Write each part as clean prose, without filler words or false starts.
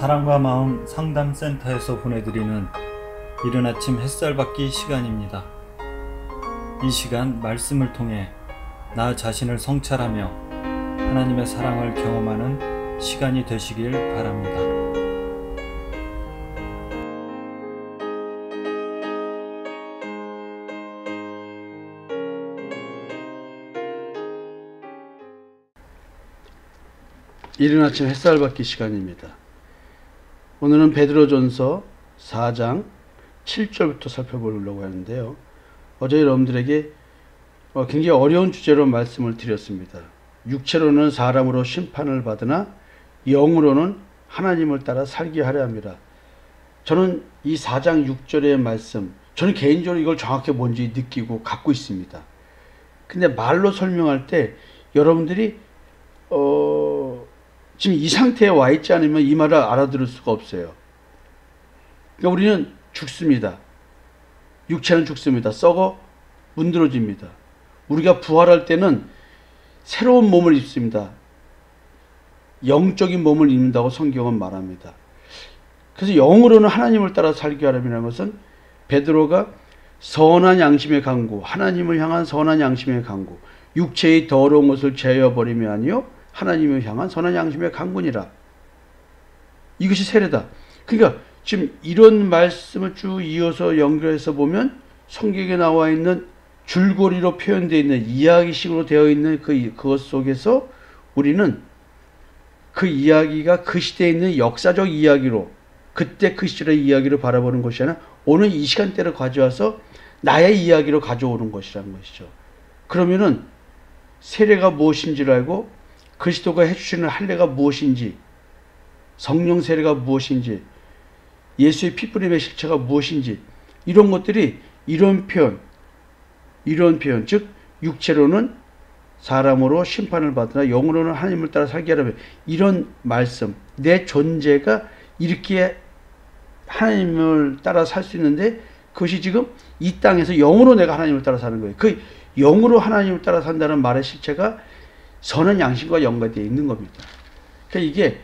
사랑과 마음 상담센터에서 보내드리는 이른 아침 햇살받기 시간입니다. 이 시간 말씀을 통해 나 자신을 성찰하며 하나님의 사랑을 경험하는 시간이 되시길 바랍니다. 이른 아침 햇살받기 시간입니다. 오늘은 베드로전서 4장 7절부터 살펴보려고 하는데요. 어제 여러분들에게 굉장히 어려운 주제로 말씀을 드렸습니다. 육체로는 사람으로 심판을 받으나 영으로는 하나님을 따라 살게 하려 합니다. 저는 이 4장 6절의 말씀, 저는 개인적으로 이걸 정확히 뭔지 느끼고 갖고 있습니다. 근데 말로 설명할 때 여러분들이 지금 이 상태에 와 있지 않으면 이 말을 알아들을 수가 없어요. 그러니까 우리는 죽습니다. 육체는 죽습니다. 썩어 문드러집니다. 우리가 부활할 때는 새로운 몸을 입습니다. 영적인 몸을 입는다고 성경은 말합니다. 그래서 영으로는 하나님을 따라 살게 하려는 것은 베드로가 선한 양심의 강구, 하나님을 향한 선한 양심의 강구, 육체의 더러운 것을 제어버림이 아니요 하나님을 향한 선한 양심의 강군이라. 이것이 세례다. 그러니까 지금 이런 말씀을 쭉 이어서 연결해서 보면 성경에 나와 있는 줄거리로 표현되어 있는 이야기식으로 되어 있는 그것 속에서 우리는 그 이야기가 그 시대에 있는 역사적 이야기로, 그때 그 시절의 이야기를 바라보는 것이 아니라 오늘 이 시간대를 가져와서 나의 이야기로 가져오는 것이라는 것이죠. 그러면은 세례가 무엇인지를 알고 그리스도가 해주시는 할례가 무엇인지, 성령 세례가 무엇인지, 예수의 피뿌림의 실체가 무엇인지, 이런 것들이 이런 표현, 즉 육체로는 사람으로 심판을 받으나 영으로는 하나님을 따라 살게 하려면, 이런 말씀, 내 존재가 이렇게 하나님을 따라 살 수 있는데 그것이 지금 이 땅에서 영으로 내가 하나님을 따라 사는 거예요. 그 영으로 하나님을 따라 산다는 말의 실체가 선한 양심과 연관되어 있는 겁니다. 그러니까 이게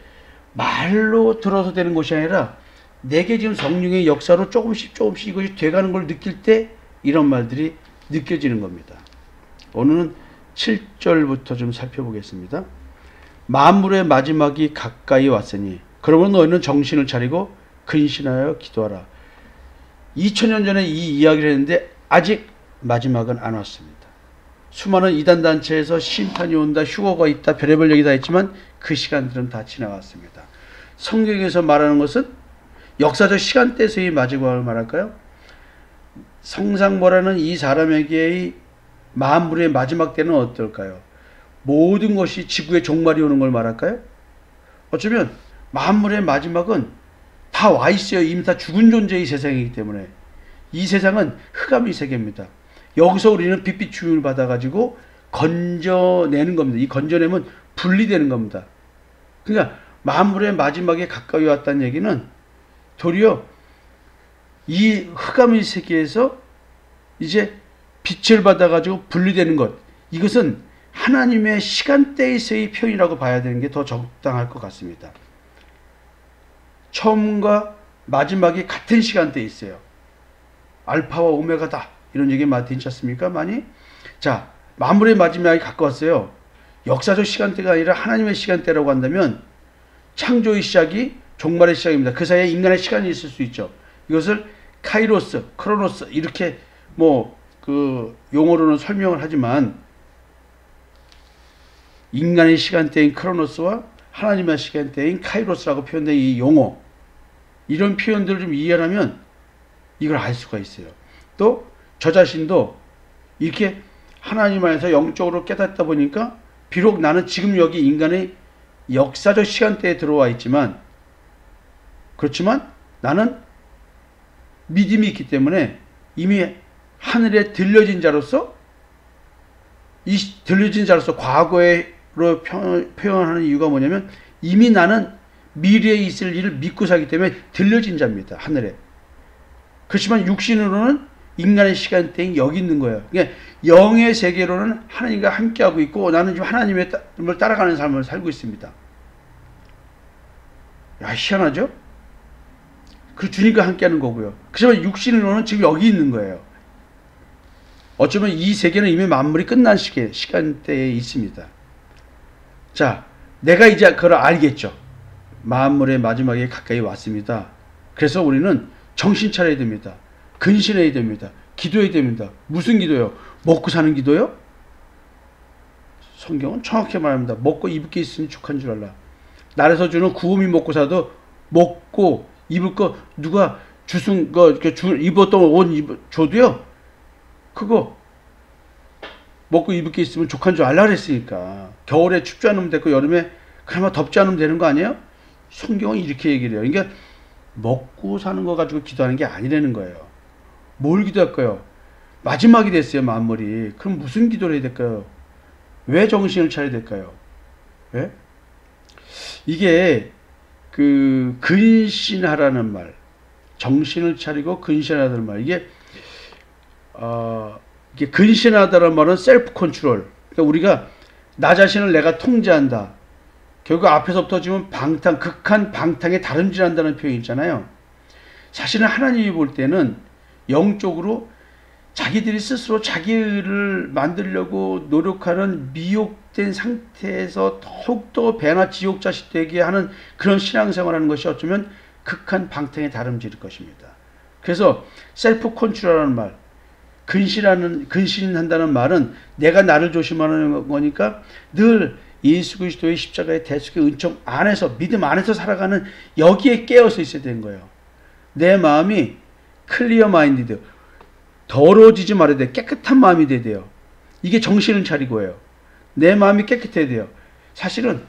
말로 들어서 되는 것이 아니라 내게 지금 성령의 역사로 조금씩 이것이 돼가는 걸 느낄 때 이런 말들이 느껴지는 겁니다. 오늘은 7절부터 좀 살펴보겠습니다. 만물의 마지막이 가까이 왔으니 그러면 너희는 정신을 차리고 근신하여 기도하라. 2000년 전에 이 이야기를 했는데 아직 마지막은 안 왔습니다. 수많은 이단단체에서 심판이 온다, 휴거가 있다, 별의별 얘기 다 했지만 그 시간들은 다 지나갔습니다. 성경에서 말하는 것은 역사적 시간대에서의 마지막을 말할까요? 성상모라는 이 사람에게의 만물의 마지막 때는 어떨까요? 모든 것이 지구의 종말이 오는 걸 말할까요? 어쩌면 만물의 마지막은 다 와 있어요. 이미 다 죽은 존재의 세상이기 때문에. 이 세상은 흑암의 세계입니다. 여기서 우리는 빛빛 주임을 받아가지고 건져내는 겁니다. 이 건져내면 분리되는 겁니다. 그러니까 만물의 마지막에 가까이 왔다는 얘기는 도리어 이 흑암의 세계에서 이제 빛을 받아가지고 분리되는 것, 이것은 하나님의 시간대에서의 표현이라고 봐야 되는 게 더 적당할 것 같습니다. 처음과 마지막이 같은 시간대에 있어요. 알파와 오메가다, 이런 얘기 많이 듣지 않습니까? 많이? 자, 만물의 마지막이 가까웠어요. 역사적 시간대가 아니라 하나님의 시간대라고 한다면 창조의 시작이 종말의 시작입니다. 그 사이에 인간의 시간이 있을 수 있죠. 이것을 카이로스, 크로노스 이렇게 용어로는 설명을 하지만 인간의 시간대인 크로노스와 하나님의 시간대인 카이로스라고 표현된 이 용어, 이런 표현들을 좀 이해하면 이걸 알 수가 있어요. 또 저 자신도 이렇게 하나님 안에서 영적으로 깨닫다 보니까 비록 나는 지금 여기 인간의 역사적 시간대에 들어와 있지만, 그렇지만 나는 믿음이 있기 때문에 이미 하늘에 들려진 자로서, 이 들려진 자로서 과거로 표현하는 이유가 뭐냐면 이미 나는 미래에 있을 일을 믿고 살기 때문에 들려진 자입니다. 하늘에. 그렇지만 육신으로는 인간의 시간대에 여기 있는 거예요. 그러니까 영의 세계로는 하나님과 함께하고 있고 나는 지금 하나님을 따라가는 삶을 살고 있습니다. 야, 희한하죠? 그 주님과 함께하는 거고요. 그렇지만 육신으로는 지금 여기 있는 거예요. 어쩌면 이 세계는 이미 만물이 끝난 시간대에 있습니다. 자, 내가 이제 그걸 알겠죠. 만물의 마지막에 가까이 왔습니다. 그래서 우리는 정신 차려야 됩니다. 근신해야 됩니다. 기도해야 됩니다. 무슨 기도요? 먹고 사는 기도요? 성경은 정확히 말합니다. 먹고 입을 게 있으니 족한 줄 알라. 나라에서 주는 구음이 먹고 사도 먹고 입을 거 누가 주순 거 이렇게 입었던 옷 줘도요. 그거 먹고 입을 게 있으면 족한 줄 알라 그랬으니까. 겨울에 춥지 않으면 됐고 여름에 그나마 덥지 않으면 되는 거 아니에요? 성경은 이렇게 얘기를 해요. 그러니까 먹고 사는 거 가지고 기도하는 게 아니라는 거예요. 뭘 기도할까요? 마지막이 됐어요, 만물이. 그럼 무슨 기도를 해야 될까요? 왜 정신을 차려야 될까요? 왜? 이게 그 근신하라는 말, 정신을 차리고 근신하라는 말, 이게 근신하다는 말은 셀프 컨트롤. 그러니까 우리가 나 자신을 내가 통제한다. 결국 앞에서부터 지금 극한 방탕에 다름질한다는 표현이 있잖아요. 사실은 하나님이 볼 때는 영적으로 자기들이 스스로 자기를 만들려고 노력하는 미혹된 상태에서 더욱더 배나 지옥자식 되게 하는 그런 신앙생활을 하는 것이 어쩌면 극한 방탕에 다름질 것입니다. 그래서 셀프 컨트롤이라는 말, 근신한다는 말은 내가 나를 조심하는 거니까 늘 예수 그리스도의 십자가의 대속의 은총 안에서, 믿음 안에서 살아가는 여기에 깨어서 있어야 되는 거예요. 내 마음이 클리어 마인디드, 더러워지지 말아야 돼요. 깨끗한 마음이 돼야 돼요. 이게 정신을 차리고예요. 내 마음이 깨끗해야 돼요. 사실은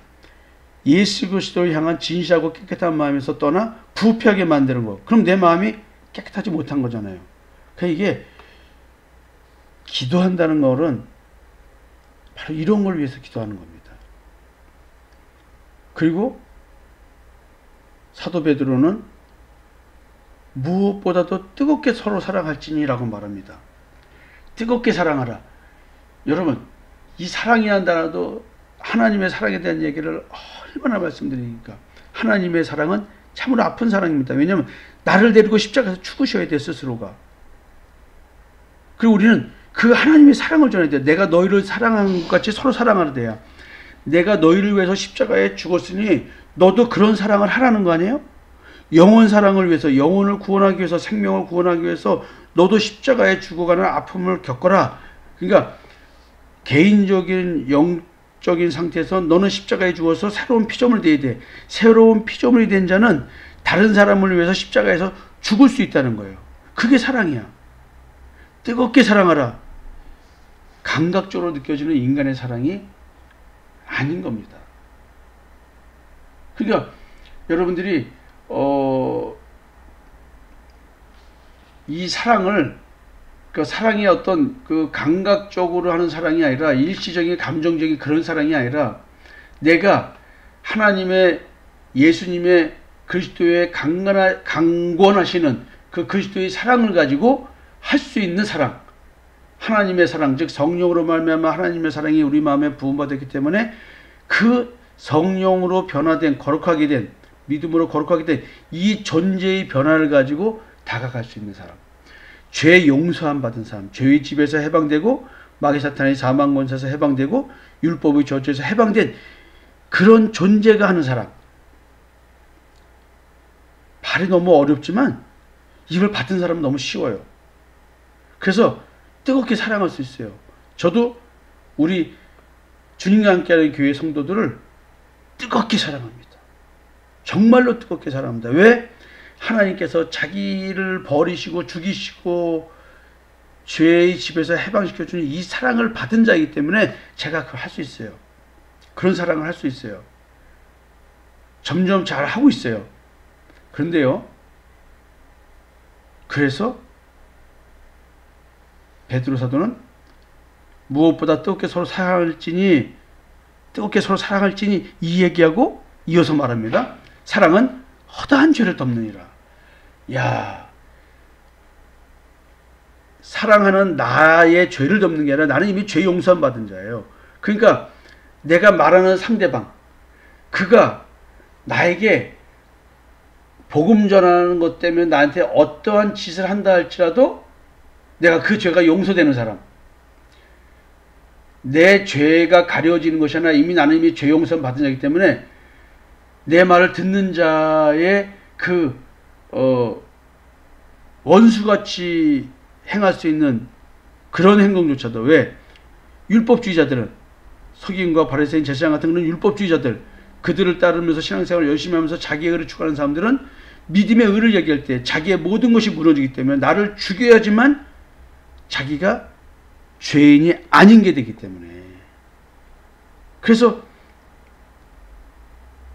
예수 그리스도를 향한 진실하고 깨끗한 마음에서 떠나 부패하게 만드는 거. 그럼 내 마음이 깨끗하지 못한 거잖아요. 그러니까 이게 기도한다는 것은 바로 이런 걸 위해서 기도하는 겁니다. 그리고 사도 베드로는 무엇보다도 뜨겁게 서로 사랑할지니라고 말합니다. 뜨겁게 사랑하라. 여러분, 이 사랑이라는 단어도 하나님의 사랑에 대한 얘기를 얼마나 말씀드리니까. 하나님의 사랑은 참으로 아픈 사랑입니다. 왜냐하면 나를 데리고 십자가에서 죽으셔야 돼요, 스스로가. 그리고 우리는 그 하나님의 사랑을 전해야 돼요. 내가 너희를 사랑한 것 같이 서로 사랑하라 돼요. 내가 너희를 위해서 십자가에 죽었으니 너도 그런 사랑을 하라는 거 아니에요? 영원 사랑을 위해서, 영혼을 구원하기 위해서, 생명을 구원하기 위해서 너도 십자가에 죽어가는 아픔을 겪어라. 그러니까 개인적인 영적인 상태에서 너는 십자가에 죽어서 새로운 피조물이 돼야 돼. 새로운 피조물이 된 자는 다른 사람을 위해서 십자가에서 죽을 수 있다는 거예요. 그게 사랑이야. 뜨겁게 사랑하라. 감각적으로 느껴지는 인간의 사랑이 아닌 겁니다. 그러니까 여러분들이 이 사랑을, 그 사랑이 어떤 그 감각적으로 하는 사랑이 아니라 일시적인 감정적인 그런 사랑이 아니라 내가 하나님의, 예수님의, 그리스도의 강권하시는 그 그리스도의 사랑을 가지고 할 수 있는 사랑, 하나님의 사랑, 즉 성령으로 말미암아 하나님의 사랑이 우리 마음에 부음받았기 때문에 그 성령으로 변화된, 거룩하게 된, 믿음으로 거룩하게 된 이 존재의 변화를 가지고 다가갈 수 있는 사람, 죄 용서함 받은 사람, 죄의 집에서 해방되고 마귀 사탄의 사망 권세에서 해방되고 율법의 저주에서 해방된 그런 존재가 하는 사람. 말이 너무 어렵지만 이걸 받은 사람은 너무 쉬워요. 그래서 뜨겁게 사랑할 수 있어요. 저도 우리 주님과 함께하는 교회 성도들을 뜨겁게 사랑합니다. 정말로 뜨겁게 사랑합니다. 왜? 하나님께서 자기를 버리시고 죽이시고 죄의 집에서 해방시켜주는 이 사랑을 받은 자이기 때문에 제가 그걸 할 수 있어요. 그런 사랑을 할 수 있어요. 점점 잘 하고 있어요. 그런데요, 그래서 베드로 사도는 무엇보다 뜨겁게 서로 사랑할지니 이 얘기하고 이어서 말합니다. 사랑은 허다한 죄를 덮느니라. 야, 사랑하는 나의 죄를 덮는 게 아니라 나는 이미 죄 용서함 받은 자예요. 그러니까 내가 말하는 상대방, 그가 나에게 복음 전하는 것 때문에 나한테 어떠한 짓을 한다 할지라도 내가 그 죄가 용서되는 사람, 내 죄가 가려지는 것이 아니라 이미 나는 이미 죄 용서 받은 자이기 때문에 내 말을 듣는 자의 그 원수같이 행할 수 있는 그런 행동조차도, 왜? 율법주의자들은, 서기관과 바리새인 제사장 같은 그런 율법주의자들, 그들을 따르면서 신앙생활을 열심히 하면서 자기의 의를 추구하는 사람들은 믿음의 의를 얘기할 때 자기의 모든 것이 무너지기 때문에 나를 죽여야지만 자기가 죄인이 아닌 게 되기 때문에, 그래서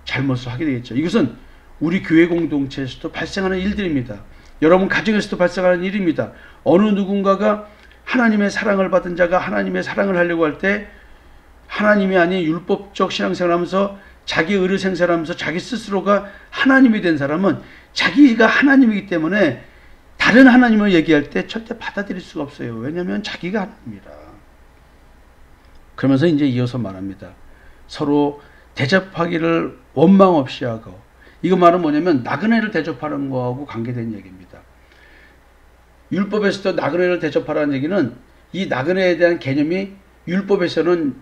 잘못을 하게 되겠죠. 이것은 우리 교회 공동체에서도 발생하는 일들입니다. 여러분 가정에서도 발생하는 일입니다. 어느 누군가가 하나님의 사랑을 받은 자가 하나님의 사랑을 하려고 할 때 하나님이 아닌 율법적 신앙생활을 하면서 자기 의를 생산하면서 자기 스스로가 하나님이 된 사람은 자기가 하나님이기 때문에 다른 하나님을 얘기할 때 절대 받아들일 수가 없어요. 왜냐하면 자기가 하나님이라. 그러면서 이제 이어서 말합니다. 서로 대접하기를 원망 없이 하고, 이거 말은 뭐냐면 나그네를 대접하는 거하고 관계된 얘기입니다. 율법에서도 나그네를 대접하라는 얘기는, 이 나그네에 대한 개념이 율법에서는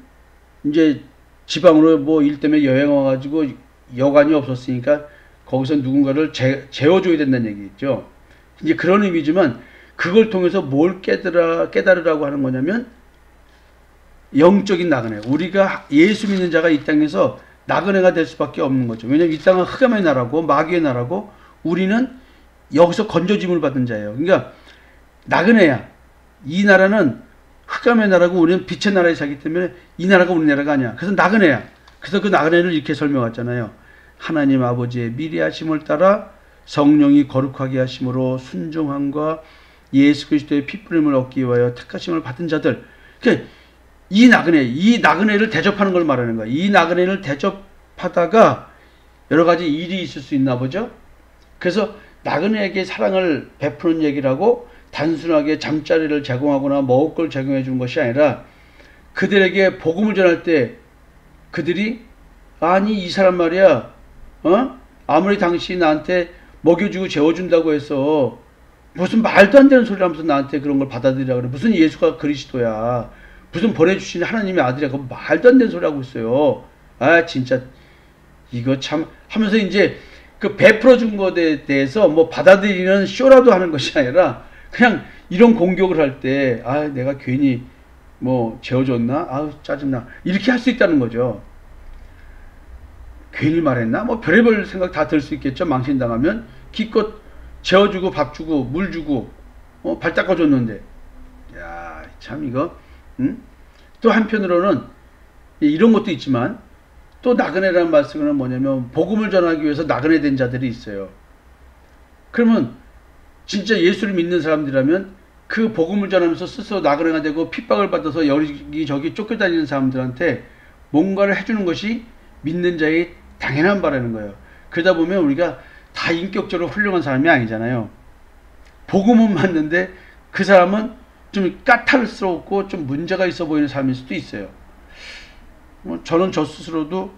이제 지방으로 뭐 일 때문에 여행 와가지고 여관이 없었으니까 거기서 누군가를 재워줘야 된다는 얘기죠. 이제 그런 의미지만 그걸 통해서 뭘 깨달으라고 하는 거냐면 영적인 나그네. 우리가 예수 믿는 자가 이 땅에서 나그네가 될 수밖에 없는 거죠. 왜냐하면 이 땅은 흑암의 나라고 마귀의 나라고 우리는 여기서 건져짐을 받은 자예요. 그러니까 나그네야. 이 나라는 흑암의 나라고 우리는 빛의 나라에 살기 때문에 이 나라가 우리 나라가 아니야. 그래서 나그네야. 그래서 그 나그네를 이렇게 설명했잖아요. 하나님 아버지의 미리하심을 따라 성령이 거룩하게 하심으로 순종함과 예수 그리스도의 피뿌림을 얻기 위하여 택하심을 받은 자들. 그러니까 이 나그네를 대접하는 걸 말하는 거야. 이 나그네를 대접하다가 여러 가지 일이 있을 수 있나 보죠. 그래서 나그네에게 사랑을 베푸는 얘기라고 단순하게 잠자리를 제공하거나 먹을 걸 제공해 준 것이 아니라 그들에게 복음을 전할 때 그들이 아니 이 사람 말이야 아무리 당신이 나한테 먹여주고 재워준다고 해서 무슨 말도 안 되는 소리를 하면서 나한테 그런 걸 받아들이라 그래. 무슨 예수가 그리스도야, 무슨 보내주신 하나님의 아들이야, 그 말도 안 되는 소리 하고 있어요. 아 진짜 이거 참 하면서 이제 그 베풀어 준 것에 대해서 뭐 받아들이는 쇼라도 하는 것이 아니라 그냥 이런 공격을 할 때 아 내가 괜히 뭐 재워줬나, 아우 짜증나, 이렇게 할 수 있다는 거죠. 괜히 말했나, 뭐 별의별 생각 다 들 수 있겠죠. 망신당하면 기껏 재워주고 밥 주고 물 주고 발 닦아줬는데, 야 참 이거 또 한편으로는 이런 것도 있지만 또 나그네라는 말씀은 뭐냐면 복음을 전하기 위해서 나그네 된 자들이 있어요. 그러면 진짜 예수를 믿는 사람들이라면 그 복음을 전하면서 스스로 나그네가 되고 핍박을 받아서 여기저기 쫓겨다니는 사람들한테 뭔가를 해주는 것이 믿는 자의 당연한 바라는 거예요. 그러다 보면 우리가 다 인격적으로 훌륭한 사람이 아니잖아요. 복음은 맞는데 그 사람은 좀 까탈스럽고 좀 문제가 있어 보이는 사람일 수도 있어요. 저는 저 스스로도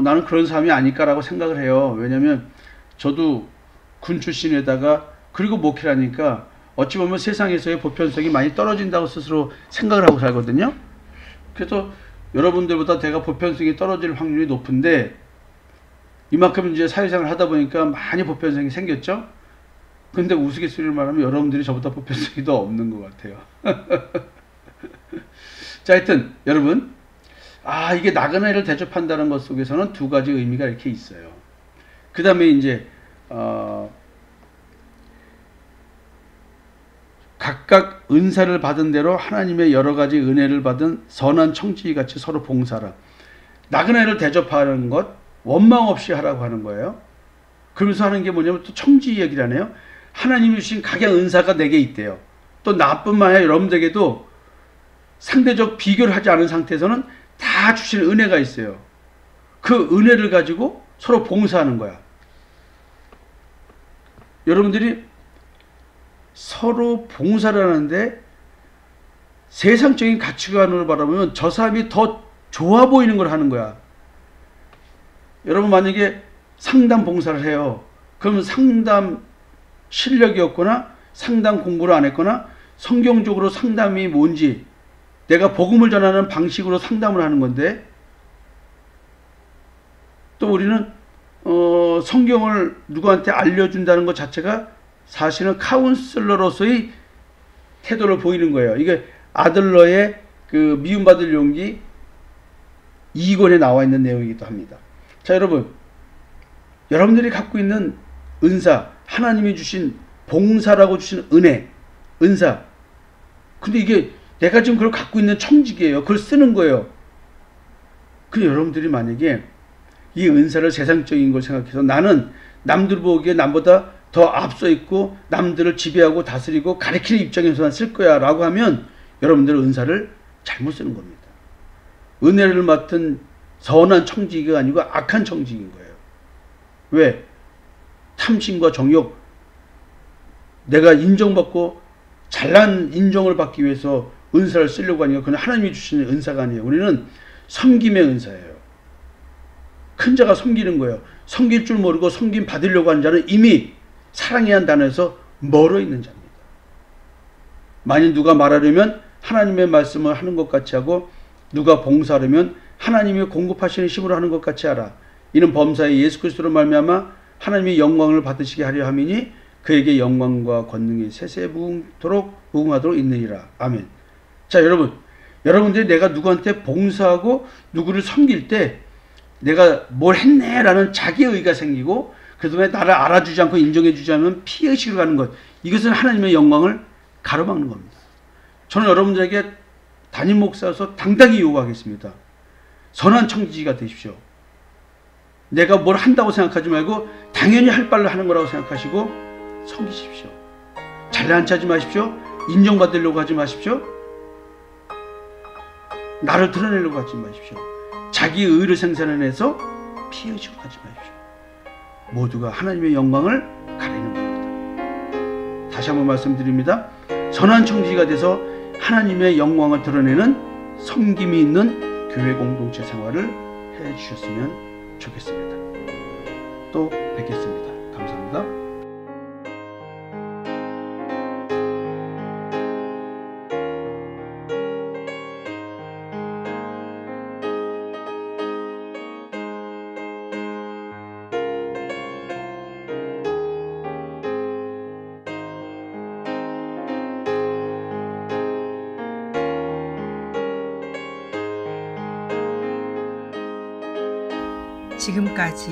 나는 그런 사람이 아닐까라고 생각을 해요. 왜냐하면 저도 군 출신에다가 그리고 목회를 하니까 어찌 보면 세상에서의 보편성이 많이 떨어진다고 스스로 생각을 하고 살거든요. 그래서 여러분들보다 제가 보편성이 떨어질 확률이 높은데 이만큼 이제 사회생활을 하다 보니까 많이 보편성이 생겼죠. 근데 우스갯소리를 말하면 여러분들이 저보다 보편성이 더 없는 것 같아요. 자, 하여튼 여러분, 이게 나그네를 대접한다는 것 속에서는 두 가지 의미가 이렇게 있어요. 그 다음에 이제 각각 은사를 받은 대로 하나님의 여러 가지 은혜를 받은 선한 청지기같이 서로 봉사하라. 나그네를 대접하는 것 원망 없이 하라고 하는 거예요. 그러면서 하는 게 뭐냐면 또 청지 얘기를 하네요. 하나님이 주신 각양 은사가 내게 있대요. 또 나뿐만 아니라 여러분들에게도 상대적 비교를 하지 않은 상태에서는 다 주신 은혜가 있어요. 그 은혜를 가지고 서로 봉사하는 거야. 여러분들이 서로 봉사를 하는데 세상적인 가치관으로 바라보면 저 사람이 더 좋아 보이는 걸 하는 거야. 여러분 만약에 상담 봉사를 해요. 그러면 상담 실력이 없거나 상담 공부를 안 했거나 성경적으로 상담이 뭔지 내가 복음을 전하는 방식으로 상담을 하는 건데, 또 우리는 성경을 누구한테 알려준다는 것 자체가 사실은 카운슬러로서의 태도를 보이는 거예요. 이게 아들러의 그 미움받을 용기 2권에 나와 있는 내용이기도 합니다. 자, 여러분들이 갖고 있는 은사, 하나님이 주신 봉사라고 주신 은혜, 은사. 근데 이게 내가 지금 그걸 갖고 있는 청직이에요. 그걸 쓰는 거예요. 근데 여러분들이 만약에 이 은사를 세상적인 걸 생각해서 나는 남들 보기에 남보다 더 앞서 있고 남들을 지배하고 다스리고 가리키는 입장에서만 쓸 거야 라고 하면 여러분들은 은사를 잘못 쓰는 겁니다. 은혜를 맡은 선한 청지기가 아니고 악한 청지기인 거예요. 왜? 탐심과 정욕, 내가 인정받고 잘난 인정을 받기 위해서 은사를 쓰려고 하니까 그건 하나님이 주시는 은사가 아니에요. 우리는 섬김의 은사예요. 큰 자가 섬기는 거예요. 섬길 줄 모르고 섬김 받으려고 하는 자는 이미 사랑이란 단어에서 멀어 있는 자입니다. 만일 누가 말하려면 하나님의 말씀을 하는 것 같이 하고, 누가 봉사하려면 하나님이 공급하시는 힘으로 하는 것 같이 하라. 이는 범사에 예수 그리스도로 말미암아 하나님의 영광을 받으시게 하려 함이니 그에게 영광과 권능이 세세 무궁하도록 있느니라. 아멘. 자, 여러분들이 내가 누구한테 봉사하고 누구를 섬길 때 내가 뭘 했네라는 자기의의가 생기고 그다음에 나를 알아주지 않고 인정해주지 않으면 피의식으로 가는 것, 이것은 하나님의 영광을 가로막는 겁니다. 저는 여러분들에게 담임 목사로서 당당히 요구하겠습니다. 선한 청지기가 되십시오. 내가 뭘 한다고 생각하지 말고 당연히 할 바를 하는 거라고 생각하시고 섬기십시오. 잘난 체하지 마십시오. 인정받으려고 하지 마십시오. 나를 드러내려고 하지 마십시오. 자기 의를 생산해내서 피의식으로 하지 마십시오. 모두가 하나님의 영광을 가리는 겁니다. 다시 한번 말씀드립니다. 선한 청지기가 돼서 하나님의 영광을 드러내는 섬김이 있는 교회 공동체 생활을 해주셨으면 좋겠습니다. 또 뵙겠습니다. 감사합니다. 지금까지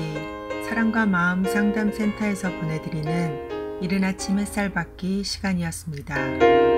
사랑과 마음 상담센터에서 보내드리는 이른 아침 햇살 받기 시간이었습니다.